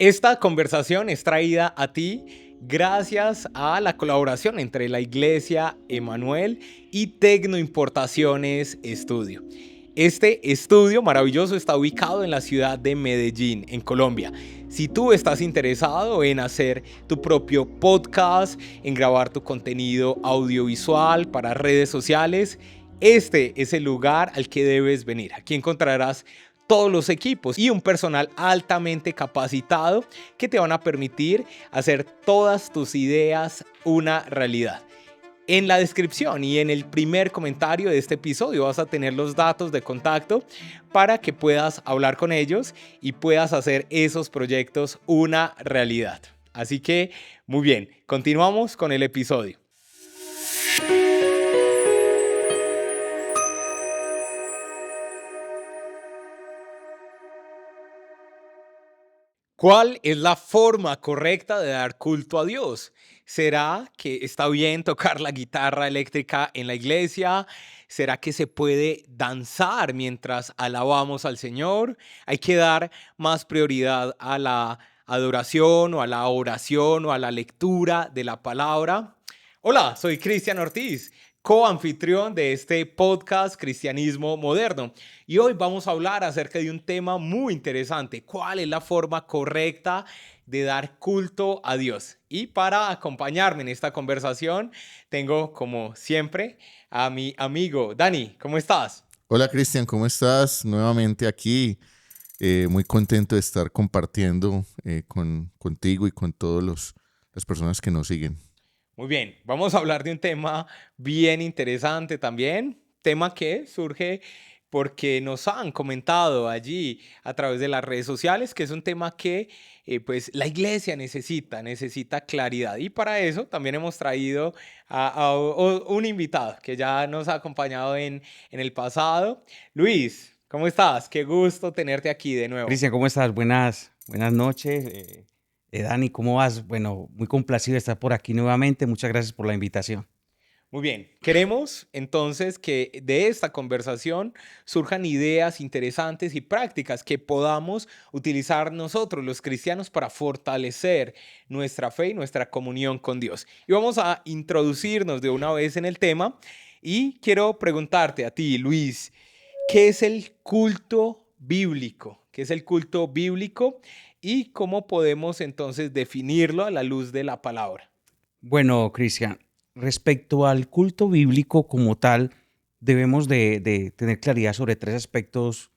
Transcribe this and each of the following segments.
Esta conversación es traída a ti gracias a la colaboración entre la Iglesia Emanuel y Tecnoimportaciones Estudio. Este estudio maravilloso está ubicado en la ciudad de Medellín, en Colombia. Si tú estás interesado en hacer tu propio podcast, en grabar tu contenido audiovisual para redes sociales, este es el lugar al que debes venir. Aquí encontrarás todos los equipos y un personal altamente capacitado que te van a permitir hacer todas tus ideas una realidad. En la descripción y en el primer comentario de este episodio vas a tener los datos de contacto para que puedas hablar con ellos y puedas hacer esos proyectos una realidad. Así que, muy bien, continuamos con el episodio. ¿Cuál es la forma correcta de dar culto a Dios? ¿Será que está bien tocar la guitarra eléctrica en la iglesia? ¿Será que se puede danzar mientras alabamos al Señor? ¿Hay que dar más prioridad a la adoración o a la oración o a la lectura de la palabra? Hola, soy Cristian Ortiz, coanfitrión de este podcast Cristianismo Moderno. Y hoy vamos a hablar acerca de un tema muy interesante. ¿Cuál es la forma correcta de dar culto a Dios? Y para acompañarme en esta conversación, tengo como siempre a mi amigo Dani. ¿Cómo estás? Hola Cristian, ¿cómo estás? Nuevamente aquí, muy contento de estar compartiendo contigo y con todas las personas que nos siguen. Muy bien, vamos a hablar de un tema bien interesante también, tema que surge porque nos han comentado allí a través de las redes sociales que es un tema que pues la iglesia necesita claridad y para eso también hemos traído a un invitado que ya nos ha acompañado en el pasado. Luis, ¿cómo estás? Qué gusto tenerte aquí de nuevo. Cristian, ¿cómo estás? Buenas noches. Dani, ¿cómo vas? Bueno, muy complacido de estar por aquí nuevamente. Muchas gracias por la invitación. Muy bien, queremos entonces que de esta conversación surjan ideas interesantes y prácticas que podamos utilizar nosotros los cristianos para fortalecer nuestra fe y nuestra comunión con Dios. Y vamos a introducirnos de una vez en el tema y quiero preguntarte a ti, Luis, ¿qué es el culto bíblico? ¿Qué es el culto bíblico y cómo podemos entonces definirlo a la luz de la palabra? Bueno, Cristian, respecto al culto bíblico como tal, debemos de tener claridad sobre tres aspectos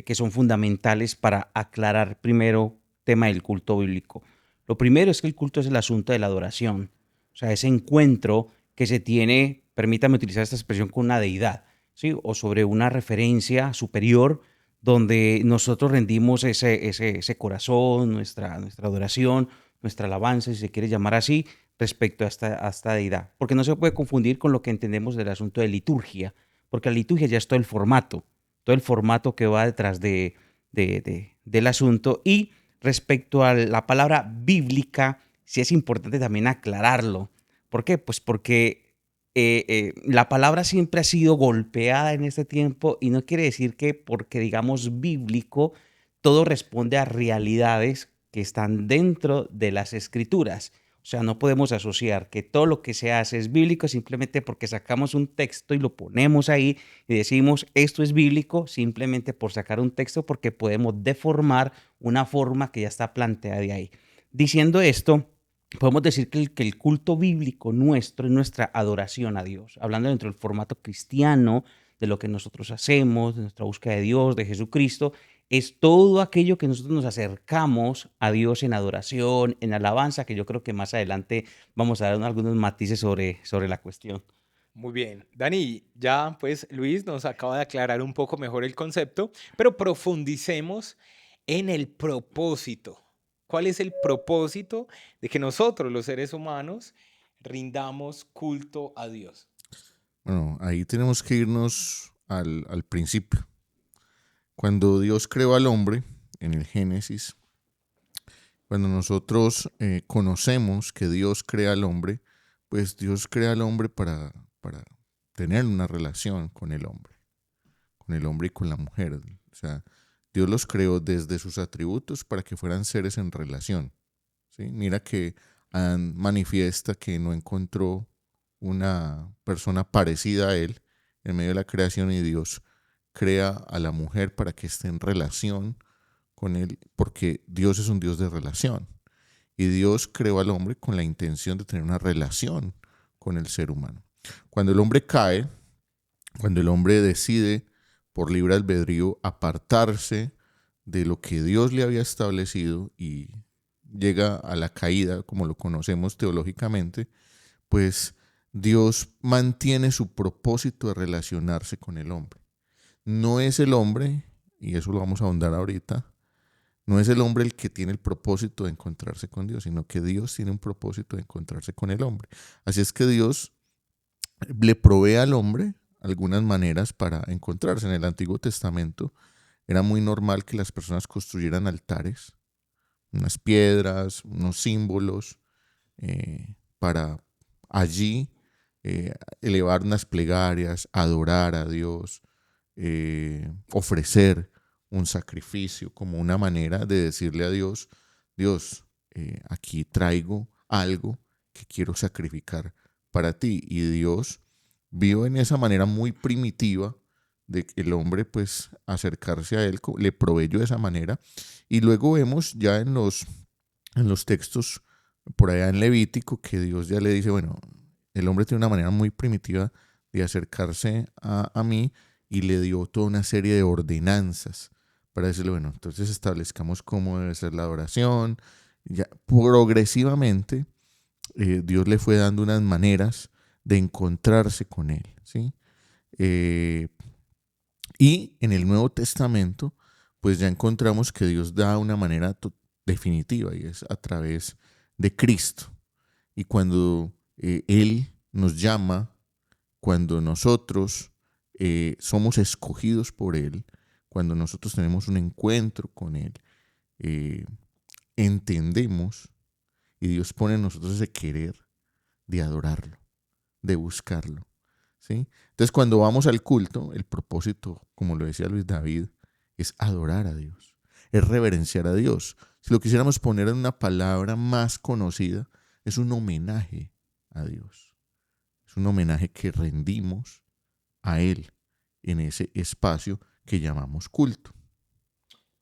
que son fundamentales para aclarar primero tema del culto bíblico. Lo primero es que el culto es el asunto de la adoración, o sea, ese encuentro que se tiene, permítame utilizar esta expresión, con una deidad, ¿sí? O sobre una referencia superior donde nosotros rendimos ese corazón, nuestra adoración, nuestra alabanza, si se quiere llamar así, respecto a esta deidad. Porque no se puede confundir con lo que entendemos del asunto de liturgia, porque la liturgia ya es todo el formato que va detrás del asunto. Y respecto a la palabra bíblica, sí es importante también aclararlo. ¿Por qué? Pues porque la palabra siempre ha sido golpeada en este tiempo y no quiere decir que porque digamos bíblico, todo responde a realidades que están dentro de las escrituras. O sea, no podemos asociar que todo lo que se hace es bíblico simplemente porque sacamos un texto y lo ponemos ahí y decimos esto es bíblico simplemente por sacar un texto, porque podemos deformar una forma que ya está planteada de ahí. Diciendo esto, podemos decir que el culto bíblico nuestro es nuestra adoración a Dios, hablando dentro del formato cristiano, de lo que nosotros hacemos, de nuestra búsqueda de Dios, de Jesucristo, es todo aquello que nosotros nos acercamos a Dios en adoración, en alabanza, que yo creo que más adelante vamos a dar algunos matices sobre la cuestión. Muy bien, Dani, ya pues Luis nos acaba de aclarar un poco mejor el concepto, pero profundicemos en el propósito. ¿Cuál es el propósito de que nosotros, los seres humanos, rindamos culto a Dios? Bueno, ahí tenemos que irnos al principio. Cuando Dios creó al hombre, en el Génesis, cuando nosotros conocemos que Dios crea al hombre, pues Dios crea al hombre para tener una relación con el hombre y con la mujer. O sea, Dios los creó desde sus atributos para que fueran seres en relación. ¿Sí? Mira que Adán manifiesta que no encontró una persona parecida a él en medio de la creación, y Dios crea a la mujer para que esté en relación con él, porque Dios es un Dios de relación. Y Dios creó al hombre con la intención de tener una relación con el ser humano. Cuando el hombre cae, cuando el hombre decide por libre albedrío apartarse de lo que Dios le había establecido y llega a la caída, como lo conocemos teológicamente, pues Dios mantiene su propósito de relacionarse con el hombre. No es el hombre, y eso lo vamos a ahondar ahorita, no es el hombre el que tiene el propósito de encontrarse con Dios, sino que Dios tiene un propósito de encontrarse con el hombre. Así es que Dios le provee al hombre algunas maneras para encontrarse. En el Antiguo Testamento era muy normal que las personas construyeran altares, unas piedras, unos símbolos, para allí elevar unas plegarias, adorar a Dios, ofrecer un sacrificio como una manera de decirle a Dios, Dios, aquí traigo algo que quiero sacrificar para ti. Y Dios vio en esa manera muy primitiva de que el hombre pues acercarse a él, le proveyó de esa manera. Y luego vemos ya en los textos por allá en Levítico que Dios ya le dice, bueno, el hombre tiene una manera muy primitiva de acercarse a mí, y le dio toda una serie de ordenanzas para decirle, bueno, entonces establezcamos cómo debe ser la adoración. Ya, progresivamente, Dios le fue dando unas maneras de encontrarse con él, ¿sí? Y en el Nuevo Testamento, pues ya encontramos que Dios da una manera definitiva, y es a través de Cristo. Y cuando Él nos llama, cuando nosotros somos escogidos por Él, cuando nosotros tenemos un encuentro con Él, eh, entendemos, y Dios pone en nosotros ese querer de adorarlo, de buscarlo, ¿sí? Entonces, cuando vamos al culto, el propósito, como lo decía Luis David, es adorar a Dios, es reverenciar a Dios. Si lo quisiéramos poner en una palabra más conocida, es un homenaje a Dios. Es un homenaje que rendimos a Él en ese espacio que llamamos culto.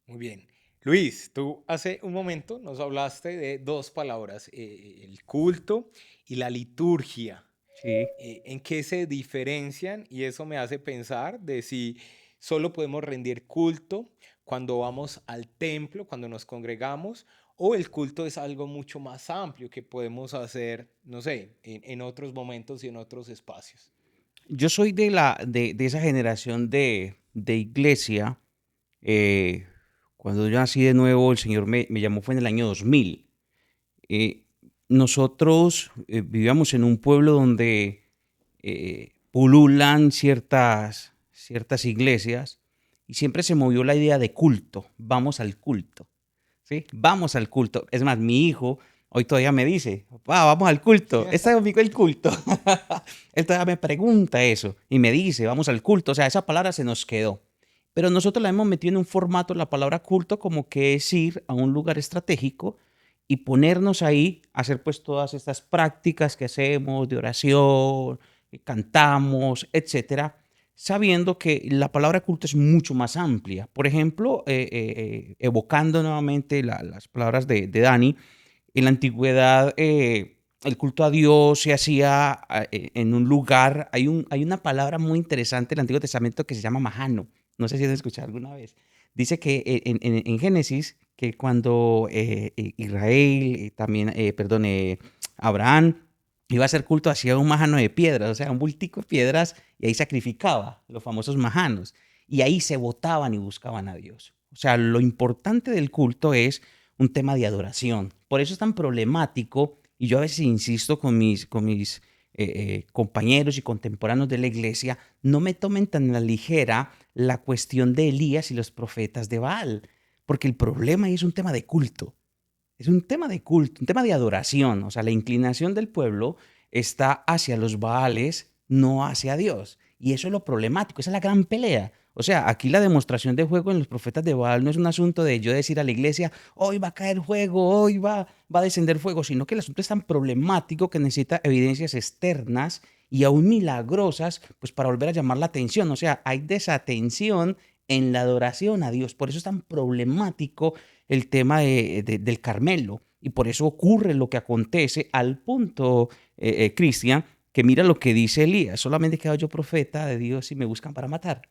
Muy bien. Luis, tú hace un momento nos hablaste de dos palabras, el culto y la liturgia. Sí. ¿En qué se diferencian? Y eso me hace pensar de si solo podemos rendir culto cuando vamos al templo, cuando nos congregamos, o el culto es algo mucho más amplio que podemos hacer, no sé, en otros momentos y en otros espacios. Yo soy de esa generación de iglesia. eh, Cuando yo nací de nuevo, el Señor me llamó, fue en el año 2000. Eh, Nosotros vivíamos en un pueblo donde pululan ciertas iglesias, y siempre se movió la idea de culto. Vamos al culto, ¿sí? Vamos al culto. Es más, mi hijo hoy todavía me dice, "Papá, vamos al culto. Está conmigo el culto." Él todavía me pregunta eso y me dice, vamos al culto. O sea, esa palabra se nos quedó. Pero nosotros la hemos metido en un formato, la palabra culto, como que es ir a un lugar estratégico y ponernos ahí a hacer pues todas estas prácticas que hacemos de oración, cantamos, etcétera, sabiendo que la palabra culto es mucho más amplia. Por ejemplo, evocando nuevamente las palabras de Dani, en la antigüedad el culto a Dios se hacía en un lugar. Hay una palabra muy interesante en el Antiguo Testamento que se llama majano. No sé si has escuchado alguna vez. Dice que en Génesis, que cuando Israel, Abraham iba a hacer culto, hacía un majano de piedras, o sea, un bultico de piedras, y ahí sacrificaba los famosos majanos. Y ahí se botaban y buscaban a Dios. O sea, lo importante del culto es un tema de adoración. Por eso es tan problemático, y yo a veces insisto con mis compañeros y contemporáneos de la iglesia, no me tomen tan a la ligera la cuestión de Elías y los profetas de Baal, porque el problema ahí es un tema de culto. Es un tema de culto, un tema de adoración. O sea, la inclinación del pueblo está hacia los Baales, no hacia Dios. Y eso es lo problemático, esa es la gran pelea. O sea, aquí la demostración de fuego en los profetas de Baal no es un asunto de yo decir a la iglesia, hoy va a caer fuego, hoy va a descender fuego, sino que el asunto es tan problemático que necesita evidencias externas y aún milagrosas, pues para volver a llamar la atención. O sea, hay desatención en la adoración a Dios. Por eso es tan problemático el tema del Carmelo. Y por eso ocurre lo que acontece al punto, Cristian, que mira lo que dice Elías, solamente he quedado yo profeta de Dios y me buscan para matar.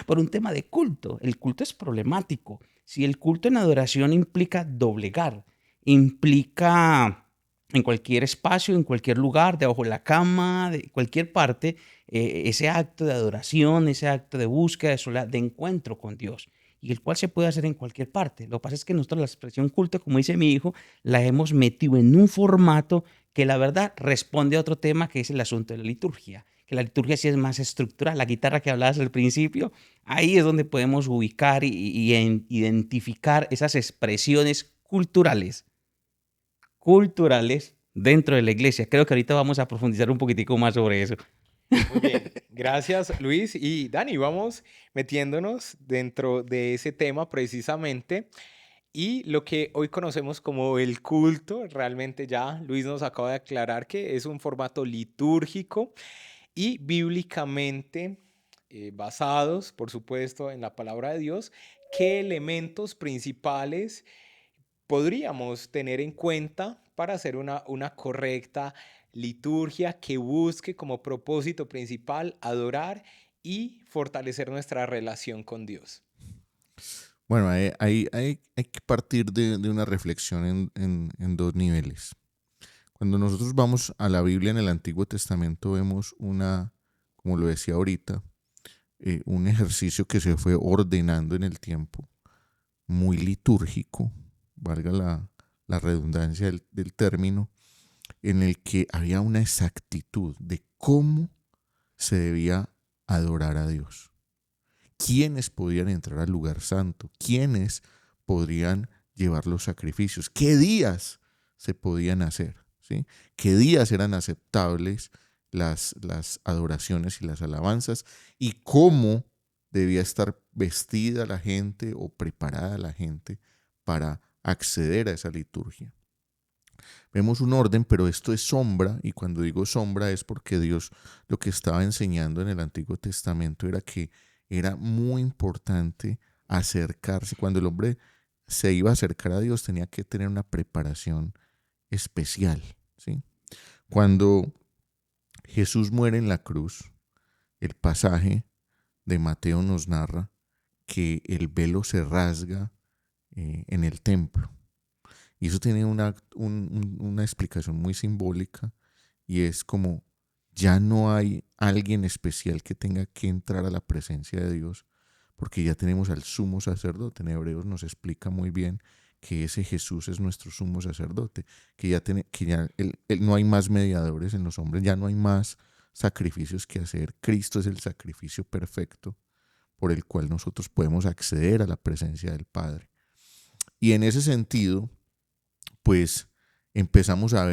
Por un tema de culto. El culto es problemático. Si el culto en adoración implica doblegar, implica en cualquier espacio, en cualquier lugar, debajo de la cama, de cualquier parte, ese acto de adoración, ese acto de búsqueda, de encuentro con Dios, y el cual se puede hacer en cualquier parte. Lo que pasa es que nosotros la expresión culto, como dice mi hijo, la hemos metido en un formato que la verdad responde a otro tema que es el asunto de la liturgia, que la liturgia sí es más estructural. La guitarra que hablabas al principio, ahí es donde podemos ubicar y identificar esas expresiones culturales dentro de la iglesia. Creo que ahorita vamos a profundizar un poquitico más sobre eso. Muy bien, gracias Luis y Dani. Vamos metiéndonos dentro de ese tema precisamente y lo que hoy conocemos como el culto. Realmente ya Luis nos acaba de aclarar que es un formato litúrgico y bíblicamente basados, por supuesto, en la palabra de Dios. ¿Qué elementos principales podríamos tener en cuenta para hacer una correcta liturgia que busque como propósito principal adorar y fortalecer nuestra relación con Dios? Bueno, hay que partir de una reflexión en dos niveles. Cuando nosotros vamos a la Biblia en el Antiguo Testamento vemos como lo decía ahorita, un ejercicio que se fue ordenando en el tiempo, muy litúrgico, valga la redundancia del término, en el que había una exactitud de cómo se debía adorar a Dios. ¿Quiénes podían entrar al lugar santo? ¿Quiénes podrían llevar los sacrificios? ¿Qué días se podían hacer? ¿Sí? ¿Qué días eran aceptables las adoraciones y las alabanzas? ¿Y cómo debía estar vestida la gente o preparada la gente para acceder a esa liturgia? Vemos un orden, pero esto es sombra, y cuando digo sombra es porque Dios lo que estaba enseñando en el Antiguo Testamento era que era muy importante acercarse. Cuando el hombre se iba a acercar a Dios tenía que tener una preparación especial, ¿sí? Cuando Jesús muere en la cruz, el pasaje de Mateo nos narra que el velo se rasga en el templo. Y eso tiene una explicación muy simbólica, y es como ya no hay alguien especial que tenga que entrar a la presencia de Dios, porque ya tenemos al sumo sacerdote. En Hebreos nos explica muy bien que ese Jesús es nuestro sumo sacerdote, que ya no hay más mediadores en los hombres, ya no hay más sacrificios que hacer. Cristo es el sacrificio perfecto por el cual nosotros podemos acceder a la presencia del Padre. Y en ese sentido, pues empezamos a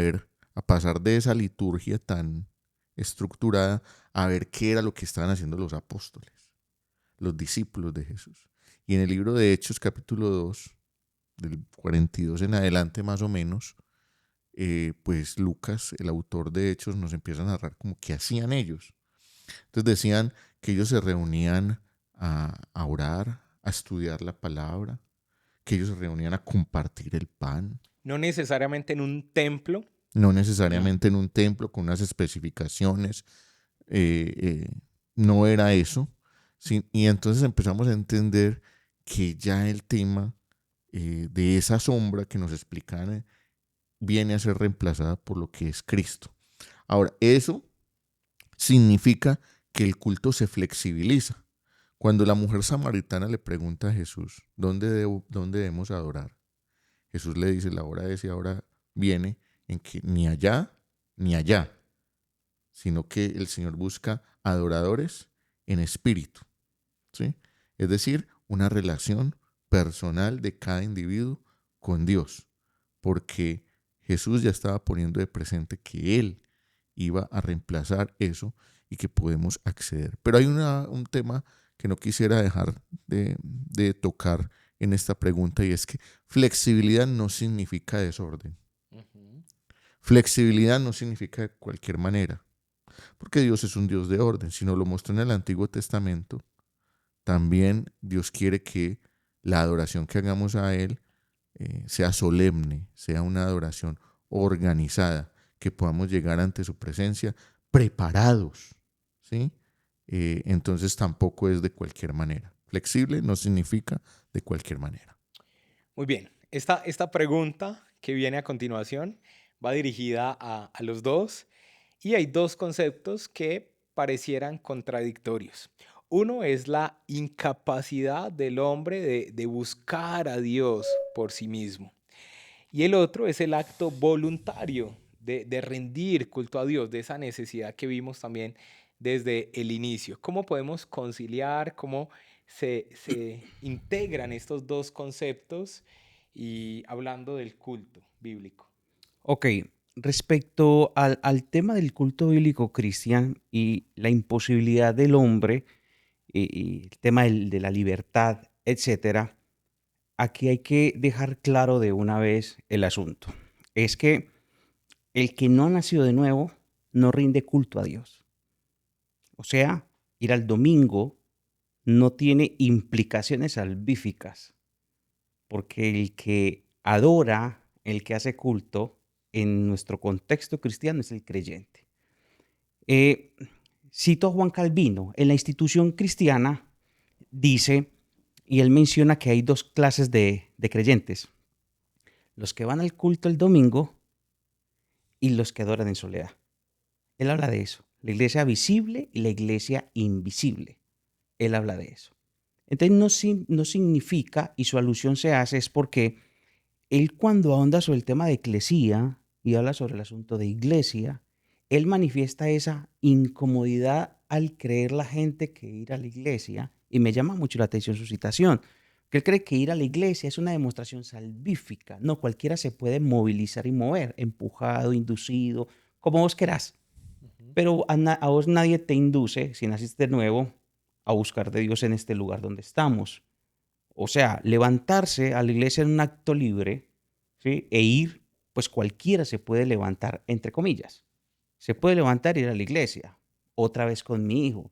pasar de esa liturgia tan estructurada a ver qué era lo que estaban haciendo los apóstoles, los discípulos de Jesús. Y en el libro de Hechos, capítulo 2, del 42 en adelante más o menos, pues Lucas, el autor de Hechos, nos empieza a narrar como qué hacían ellos. Entonces decían que ellos se reunían a orar, a estudiar la palabra, que ellos se reunían a compartir el pan. No necesariamente en un templo. No necesariamente en un templo con unas especificaciones. No era eso. Y entonces empezamos a entender que ya el tema de esa sombra que nos explican viene a ser reemplazada por lo que es Cristo. Ahora, eso significa que el culto se flexibiliza. Cuando la mujer samaritana le pregunta a Jesús, ¿dónde debemos adorar? Jesús le dice, la hora es y ahora viene en que ni allá ni allá, sino que el Señor busca adoradores en espíritu, ¿sí? Es decir, una relación personal de cada individuo con Dios, porque Jesús ya estaba poniendo de presente que Él iba a reemplazar eso y que podemos acceder. Pero hay un tema que no quisiera dejar de tocar en esta pregunta, y es que flexibilidad no significa desorden. Ujú. Flexibilidad no significa de cualquier manera, porque Dios es un Dios de orden. Si nos lo mostró en el Antiguo Testamento, también Dios quiere que la adoración que hagamos a Él sea solemne, sea una adoración organizada, que podamos llegar ante su presencia preparados, ¿sí? Entonces tampoco es de cualquier manera. Flexible no significa de cualquier manera. Muy bien, esta pregunta que viene a continuación va dirigida a los dos y hay dos conceptos que parecieran contradictorios. Uno es la incapacidad del hombre de buscar a Dios por sí mismo. Y el otro es el acto voluntario de rendir culto a Dios, de esa necesidad que vimos también desde el inicio. ¿Cómo podemos conciliar, cómo se integran estos dos conceptos y hablando del culto bíblico? Ok, respecto al tema del culto bíblico cristiano y la imposibilidad del hombre y el tema de la libertad, etcétera, aquí hay que dejar claro de una vez el asunto. Es que el que no ha nacido de nuevo no rinde culto a Dios. O sea, ir al domingo no tiene implicaciones salvíficas, porque el que adora, el que hace culto en nuestro contexto cristiano es el creyente. Eh, Cito a Juan Calvino, en la institución cristiana dice, y él menciona que hay dos clases de creyentes, los que van al culto el domingo y los que adoran en soledad. Él habla de eso, la iglesia visible y la iglesia invisible. Él habla de eso. Entonces no significa, y su alusión se hace, es porque él cuando ahonda sobre el tema de eclesía y habla sobre el asunto de iglesia, él manifiesta esa incomodidad al creer la gente que ir a la iglesia, y me llama mucho la atención su citación, que él cree que ir a la iglesia es una demostración salvífica. No, cualquiera se puede movilizar y mover, empujado, inducido, como vos querás. Ujú. Pero a vos nadie te induce, si naciste de nuevo, a buscar de Dios en este lugar donde estamos. O sea, levantarse a la iglesia en un acto libre, ¿sí? E ir, pues cualquiera se puede levantar, entre comillas. Se puede levantar e ir a la iglesia, otra vez con mi hijo.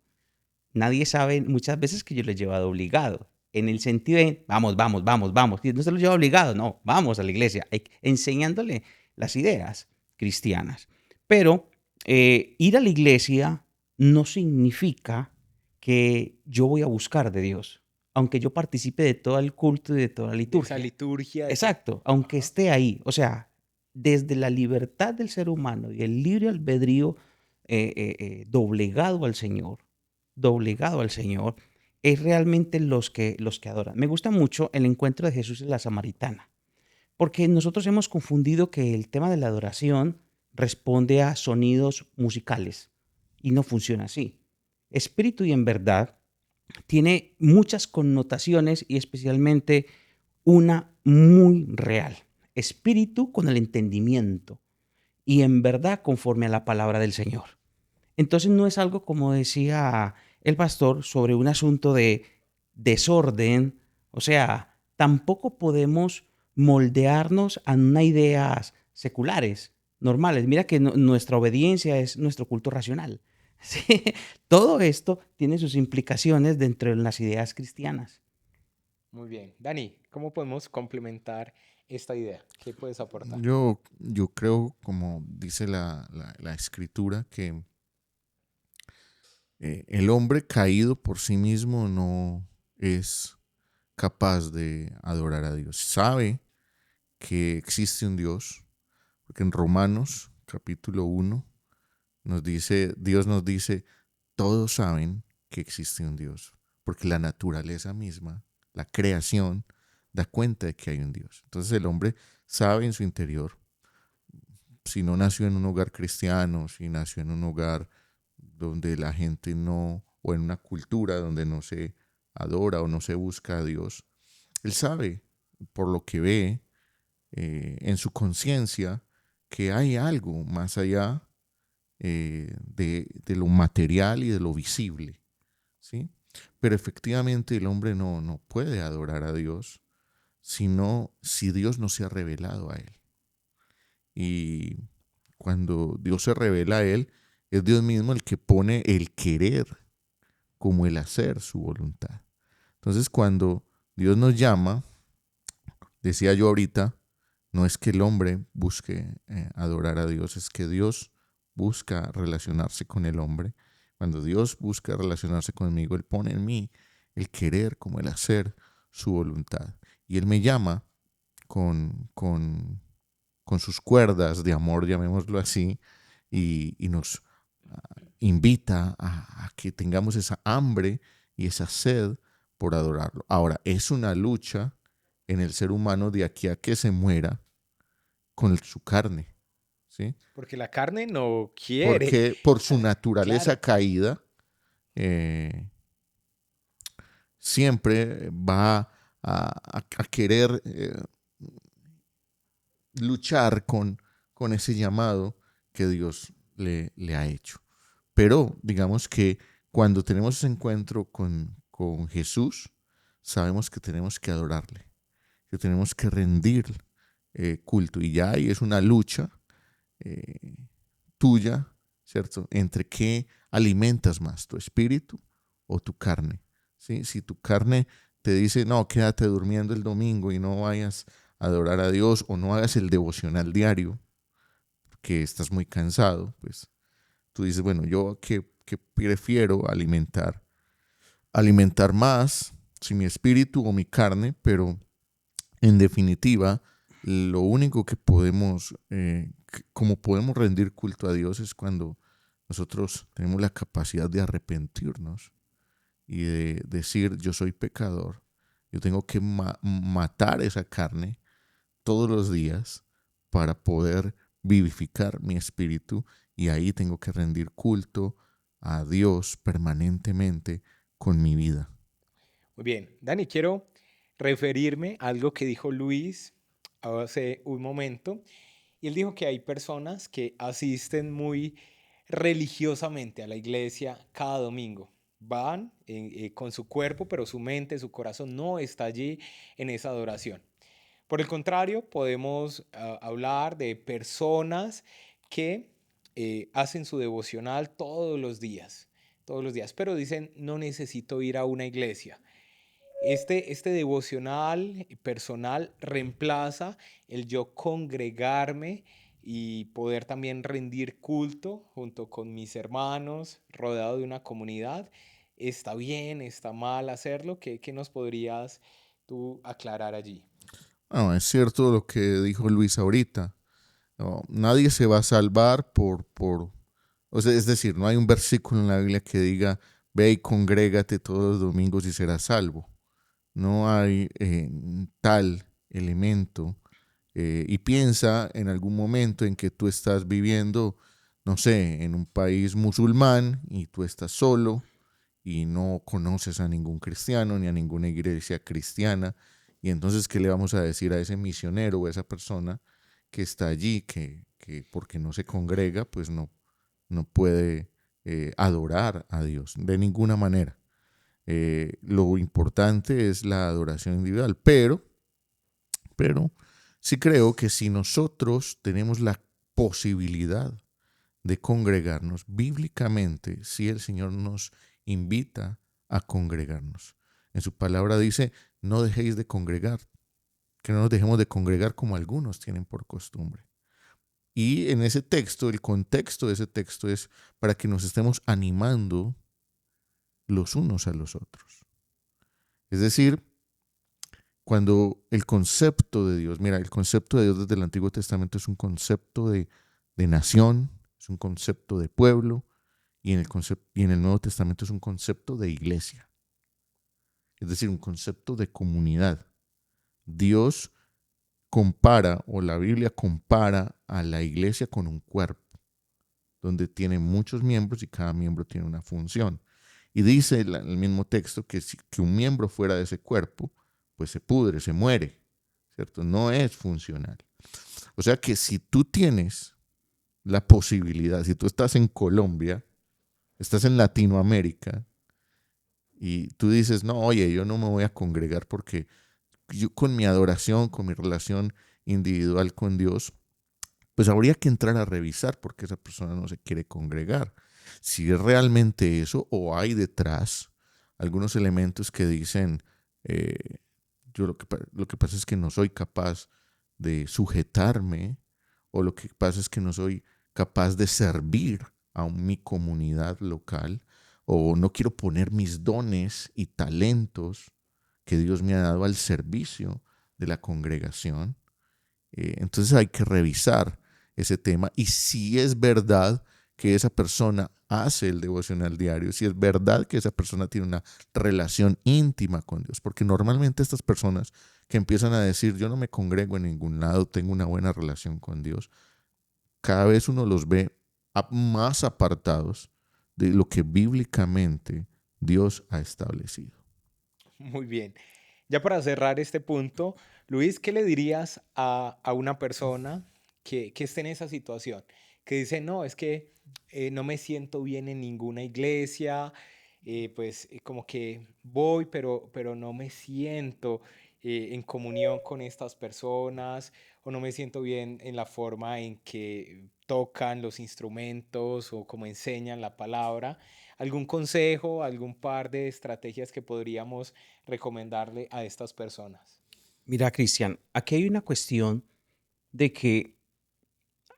Nadie sabe muchas veces que yo lo he llevado obligado, en el sentido de, vamos, vamos, vamos, vamos. Y no se lo lleva obligado, no, vamos a la iglesia, enseñándole las ideas cristianas. Pero ir a la iglesia no significa que yo voy a buscar de Dios, aunque yo participe de todo el culto y de toda la De esa liturgia. liturgia, de esa... Exacto, aunque Ajá. esté ahí. O sea, desde la libertad del ser humano y el libre albedrío doblegado al Señor, es realmente los que adoran. Me gusta mucho el encuentro de Jesús y la samaritana, porque nosotros hemos confundido que el tema de la adoración responde a sonidos musicales y no funciona así. Espíritu y en verdad tiene muchas connotaciones y especialmente una muy real. Espíritu con el entendimiento y en verdad conforme a la palabra del Señor. Entonces no es algo como decía el pastor sobre un asunto de desorden, o sea, tampoco podemos moldearnos a unas ideas seculares, normales. Mira que nuestra obediencia es nuestro culto racional. Sí, todo esto tiene sus implicaciones dentro de las ideas cristianas. Muy bien. Dani, ¿cómo podemos complementar esta idea? ¿Qué puedes aportar? Yo creo, como dice la escritura, que el hombre caído por sí mismo no es capaz de adorar a Dios. Sabe que existe un Dios, porque en Romanos capítulo 1 Dios nos dice, todos saben que existe un Dios, porque la naturaleza misma, la creación, da cuenta de que hay un Dios. Entonces el hombre sabe en su interior, si no nació en un hogar cristiano, si nació en un hogar donde la gente no, o en una cultura donde no se adora o no se busca a Dios, él sabe por lo que ve en su conciencia que hay algo más allá de lo material y de lo visible, ¿sí? Pero efectivamente el hombre no puede adorar a Dios si Dios no se ha revelado a él. Y cuando Dios se revela a él, es Dios mismo el que pone el querer como el hacer su voluntad. Entonces, cuando Dios nos llama, decía yo ahorita, no es que el hombre busque adorar a Dios, es que Dios busca relacionarse con el hombre. Cuando Dios busca relacionarse conmigo, Él pone en mí el querer como el hacer su voluntad. Y Él me llama con sus cuerdas de amor, llamémoslo así, y nos invita a que tengamos esa hambre y esa sed por adorarlo. Ahora, es una lucha en el ser humano de aquí a que se muera con su carne, ¿sí? Porque la carne no quiere. Porque por su naturaleza Claro. caída, eh, siempre va a querer luchar con ese llamado que Dios le ha hecho. Pero digamos que cuando tenemos ese encuentro con Jesús, sabemos que tenemos que adorarle, que tenemos que rendir culto. Y ya ahí es una lucha eh, tuya, ¿cierto? Entre qué alimentas más, tu espíritu o tu carne, ¿sí? Si tu carne te dice, no, quédate durmiendo el domingo y no vayas a adorar a Dios o no hagas el devocional diario, que estás muy cansado, pues tú dices, bueno, yo que prefiero alimentar más, si mi espíritu o mi carne, pero en definitiva, lo único que podemos, como podemos rendir culto a Dios es cuando nosotros tenemos la capacidad de arrepentirnos y de decir, yo soy pecador, yo tengo que matar esa carne todos los días para poder vivificar mi espíritu y ahí tengo que rendir culto a Dios permanentemente con mi vida. Muy bien, Dani, quiero referirme a algo que dijo Luis hace un momento. Y él dijo que hay personas que asisten muy religiosamente a la iglesia cada domingo. Van con su cuerpo, pero su mente, su corazón no está allí en esa adoración. Por el contrario, podemos hablar de personas que hacen su devocional todos los días, pero dicen, no necesito ir a una iglesia. Este devocional personal reemplaza el yo congregarme y poder también rendir culto junto con mis hermanos, rodeado de una comunidad. ¿Está bien, está mal hacerlo? ¿Qué nos podrías tú aclarar allí? No, es cierto lo que dijo Luis ahorita. No, nadie se va a salvar o sea, es decir, no hay un versículo en la Biblia que diga, ve y congrégate todos los domingos y serás salvo. No hay tal elemento. Y piensa en algún momento en que tú estás viviendo, no sé, en un país musulmán y tú estás solo y no conoces a ningún cristiano ni a ninguna iglesia cristiana. Y entonces, ¿qué le vamos a decir a ese misionero o a esa persona que está allí, que porque no se congrega, pues no puede adorar a Dios de ninguna manera? Lo importante es la adoración individual, pero sí creo que si nosotros tenemos la posibilidad de congregarnos, bíblicamente, sí el Señor nos invita a congregarnos. En su palabra dice, no dejéis de congregar, que no nos dejemos de congregar como algunos tienen por costumbre. Y en ese texto, el contexto de ese texto es para que nos estemos animando los unos a los otros. Es decir, cuando el concepto de Dios, mira, el concepto de Dios desde el Antiguo Testamento es un concepto de nación, es un concepto de pueblo, y en el Nuevo Testamento es un concepto de iglesia, es decir, un concepto de comunidad. Dios compara, o la Biblia compara a la iglesia con un cuerpo, donde tiene muchos miembros y cada miembro tiene una función. Y dice el mismo texto que un miembro fuera de ese cuerpo, pues se pudre, se muere, ¿cierto? No es funcional. O sea que si tú tienes la posibilidad. Si tú estás en Colombia, estás en Latinoamérica y tú dices, no, oye, yo no me voy a congregar porque yo con mi adoración, con mi relación individual con Dios, pues habría que entrar a revisar por qué esa persona no se quiere congregar. Si es realmente eso o hay detrás algunos elementos que dicen, eh, yo lo que pasa es que no soy capaz de sujetarme, o lo que pasa es que no soy capaz de servir a mi comunidad local, o no quiero poner mis dones y talentos que Dios me ha dado al servicio de la congregación. Entonces hay que revisar ese tema y si es verdad que esa persona hace el devocional diario, si es verdad que esa persona tiene una relación íntima con Dios, porque normalmente estas personas que empiezan a decir yo no me congrego en ningún lado, tengo una buena relación con Dios, cada vez uno los ve más apartados de lo que bíblicamente Dios ha establecido. Muy bien. Ya para cerrar este punto, Luis, ¿qué le dirías a una persona que esté en esa situación? Que dice, no, es que no me siento bien en ninguna iglesia, pues como que voy, pero no me siento en comunión con estas personas, o no me siento bien en la forma en que tocan los instrumentos o cómo enseñan la palabra. ¿Algún consejo, algún par de estrategias que podríamos recomendarle a estas personas? Mira, Cristian, aquí hay una cuestión de que,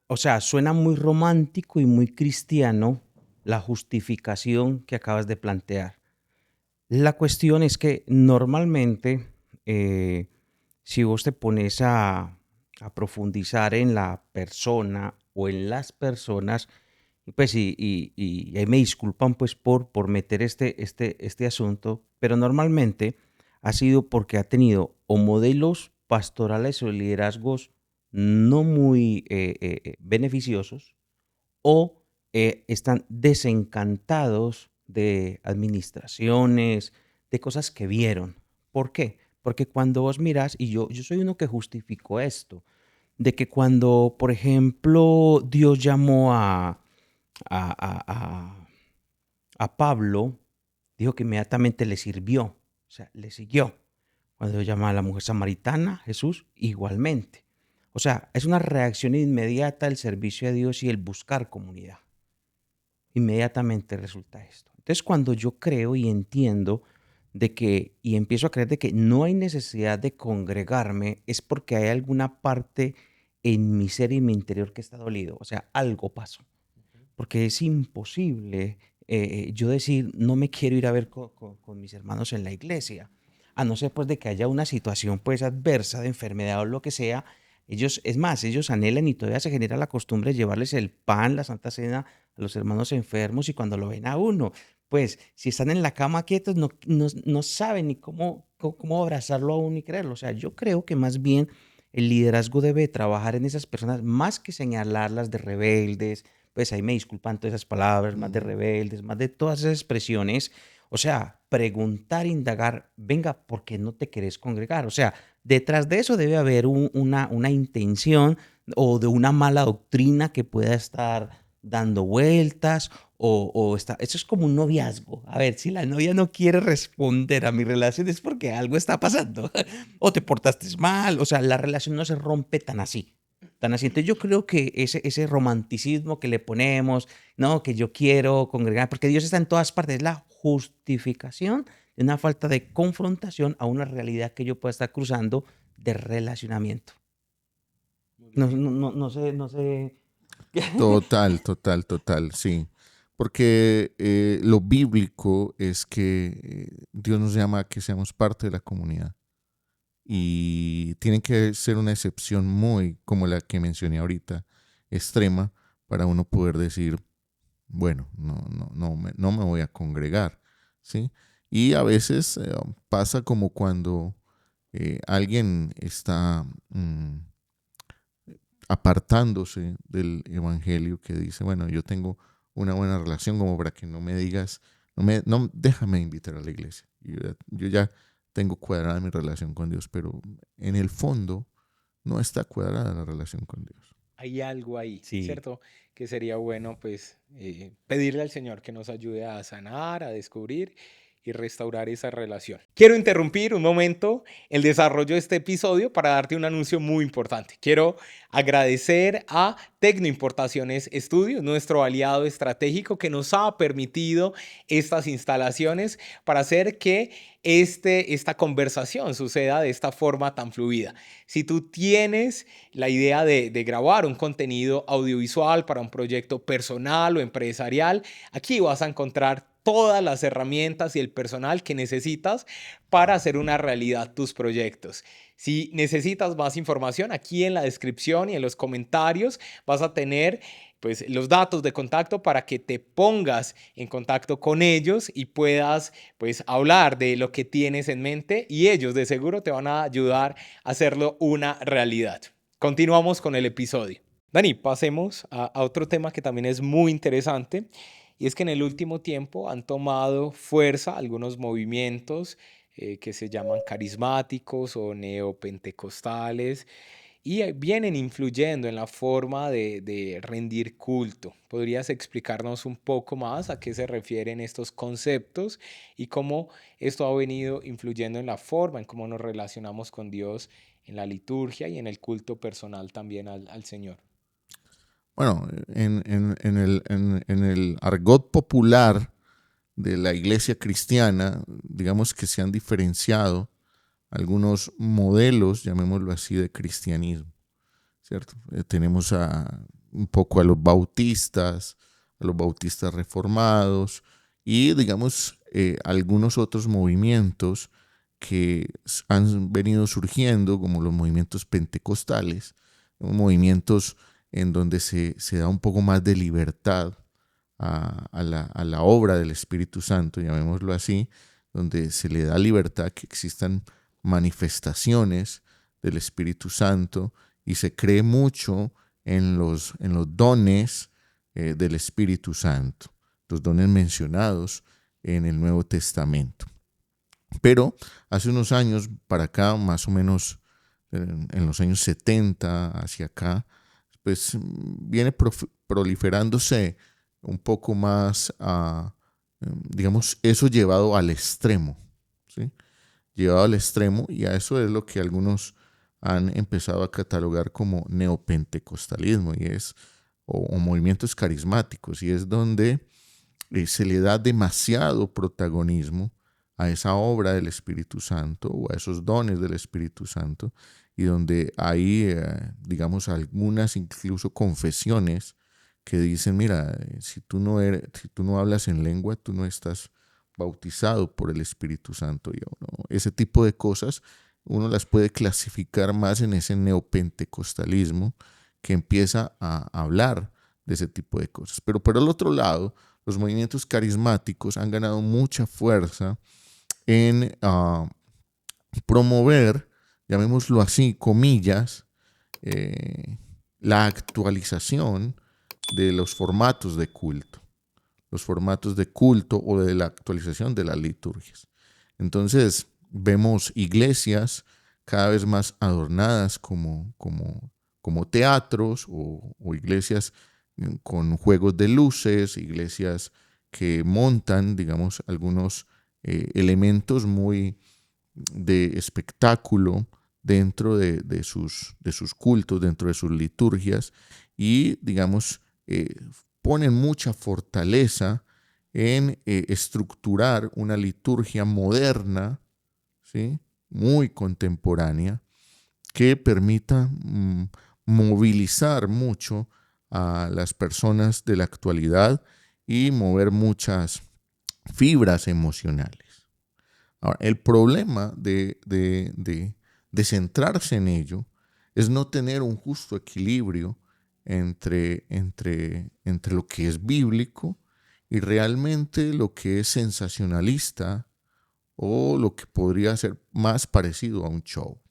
o sea, suena muy romántico y muy cristiano la justificación que acabas de plantear. La cuestión es que normalmente, si vos te pones a profundizar en la persona o en las personas, y pues y ahí me disculpan pues por meter este asunto, pero normalmente ha sido porque ha tenido o modelos pastorales o liderazgos no muy beneficiosos, o están desencantados de administraciones, de cosas que vieron. ¿Por qué? Porque cuando vos miras, y yo soy uno que justificó esto, de que cuando, por ejemplo, Dios llamó a, a Pablo, dijo que inmediatamente le sirvió, o sea, le siguió. Cuando llama a la mujer samaritana, Jesús, igualmente. O sea, es una reacción inmediata al servicio a Dios y el buscar comunidad. Inmediatamente resulta esto. Entonces, cuando yo creo y entiendo de que, y empiezo a creer de que no hay necesidad de congregarme, es porque hay alguna parte en mi ser y mi interior que está dolido. O sea, algo pasó. Porque es imposible yo decir, no me quiero ir a ver con mis hermanos en la iglesia. A no ser pues de que haya una situación pues adversa de enfermedad o lo que sea. Ellos, es más, ellos anhelan y todavía se genera la costumbre de llevarles el pan, la Santa Cena a los hermanos enfermos y cuando lo ven a uno, pues si están en la cama quietos no saben ni cómo abrazarlo a uno y creerlo. O sea, yo creo que más bien el liderazgo debe trabajar en esas personas más que señalarlas de rebeldes, pues ahí me disculpan todas esas palabras, más de rebeldes, más de todas esas expresiones. O sea, preguntar, indagar, venga, ¿por qué no te querés congregar? O sea, detrás de eso debe haber una intención o de una mala doctrina que pueda estar dando vueltas eso es como un noviazgo. A ver, si la novia no quiere responder a mi relación es porque algo está pasando o te portaste mal, o sea, la relación no se rompe tan así. Tan así. Entonces yo creo que ese romanticismo que le ponemos, no, que yo quiero congregar, porque Dios está en todas partes, es la justificación de una falta de confrontación a una realidad que yo pueda estar cruzando de relacionamiento. Muy No, bien. no sé. Total, total, total, sí. Porque lo bíblico es que Dios nos llama a que seamos parte de la comunidad. Y tiene que ser una excepción muy, como la que mencioné ahorita, extrema, para uno poder decir, bueno, no me voy a congregar, ¿sí? Y a veces pasa como cuando alguien está apartándose del evangelio, que dice, bueno, yo tengo una buena relación como para que no me digas, déjame invitar a la iglesia. Yo ya tengo cuadrada mi relación con Dios, pero en el fondo no está cuadrada la relación con Dios. hay algo ahí, Sí. ¿cierto? Que sería bueno, pues, pedirle al Señor que nos ayude a sanar, a descubrir y restaurar esa relación. Quiero interrumpir un momento el desarrollo de este episodio para darte un anuncio muy importante. Quiero agradecer a Tecnoimportaciones Estudios, nuestro aliado estratégico que nos ha permitido estas instalaciones para hacer que esta conversación suceda de esta forma tan fluida. Si tú tienes la idea de grabar un contenido audiovisual para un proyecto personal o empresarial, aquí vas a encontrar todas las herramientas y el personal que necesitas para hacer una realidad tus proyectos. Si necesitas más información, aquí en la descripción y en los comentarios vas a tener pues los datos de contacto para que te pongas en contacto con ellos y puedas pues hablar de lo que tienes en mente, y ellos de seguro te van a ayudar a hacerlo una realidad. Continuamos con el episodio. Dani, pasemos a otro tema que también es muy interesante, y es que en el último tiempo han tomado fuerza algunos movimientos que se llaman carismáticos o neopentecostales, y vienen influyendo en la forma de rendir culto. ¿Podrías explicarnos un poco más a qué se refieren estos conceptos y cómo esto ha venido influyendo en la forma en cómo nos relacionamos con Dios en la liturgia y en el culto personal también al Señor? Bueno, en el argot popular de la iglesia cristiana, digamos que se han diferenciado algunos modelos, llamémoslo así, de cristianismo, ¿cierto? Tenemos un poco a los bautistas reformados y, digamos, algunos otros movimientos que han venido surgiendo, como los movimientos pentecostales, movimientos en donde se da un poco más de libertad a la obra del Espíritu Santo, llamémoslo así, donde se le da libertad que existan manifestaciones del Espíritu Santo y se cree mucho en los dones del Espíritu Santo, los dones mencionados en el Nuevo Testamento. Pero hace unos años para acá, más o menos en los años 70 hacia acá, pues viene proliferándose un poco más digamos, eso llevado al extremo, ¿sí? Llevado al extremo, y a eso es lo que algunos han empezado a catalogar como neopentecostalismo, y o movimientos carismáticos, y es donde se le da demasiado protagonismo a esa obra del Espíritu Santo o a esos dones del Espíritu Santo, y donde hay, digamos, algunas incluso confesiones que dicen, mira, si tú no hablas en lengua, tú no estás bautizado por el Espíritu Santo. Ese tipo de cosas uno las puede clasificar más en ese neopentecostalismo que empieza a hablar de ese tipo de cosas. Pero por el otro lado, los movimientos carismáticos han ganado mucha fuerza en promover, llamémoslo así, comillas, la actualización de los formatos de culto o de la actualización de las liturgias. Entonces, vemos iglesias cada vez más adornadas como teatros o iglesias con juegos de luces, iglesias que montan, digamos, algunos elementos muy de espectáculo dentro de sus cultos, dentro de sus liturgias, y, digamos, ponen mucha fortaleza en estructurar una liturgia moderna, ¿sí? Muy contemporánea, que permita movilizar mucho a las personas de la actualidad y mover muchas fibras emocionales. Ahora, el problema de centrarse en ello es no tener un justo equilibrio entre lo que es bíblico y realmente lo que es sensacionalista o lo que podría ser más parecido a un show.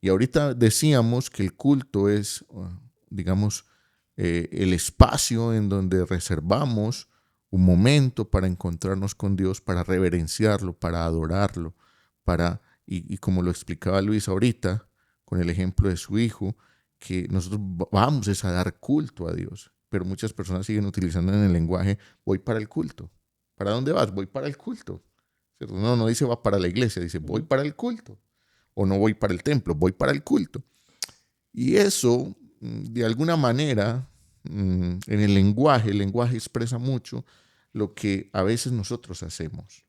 Y ahorita decíamos que el culto es, digamos, el espacio en donde reservamos un momento para encontrarnos con Dios, para reverenciarlo, para adorarlo, y como lo explicaba Luis ahorita, con el ejemplo de su hijo, que nosotros vamos es a dar culto a Dios, pero muchas personas siguen utilizando en el lenguaje, voy para el culto. ¿Para dónde vas? Voy para el culto. ¿Cierto? No, no dice va para la iglesia, dice voy para el culto. O no voy para el templo, voy para el culto. Y eso, de alguna manera, en el lenguaje expresa mucho lo que a veces nosotros hacemos.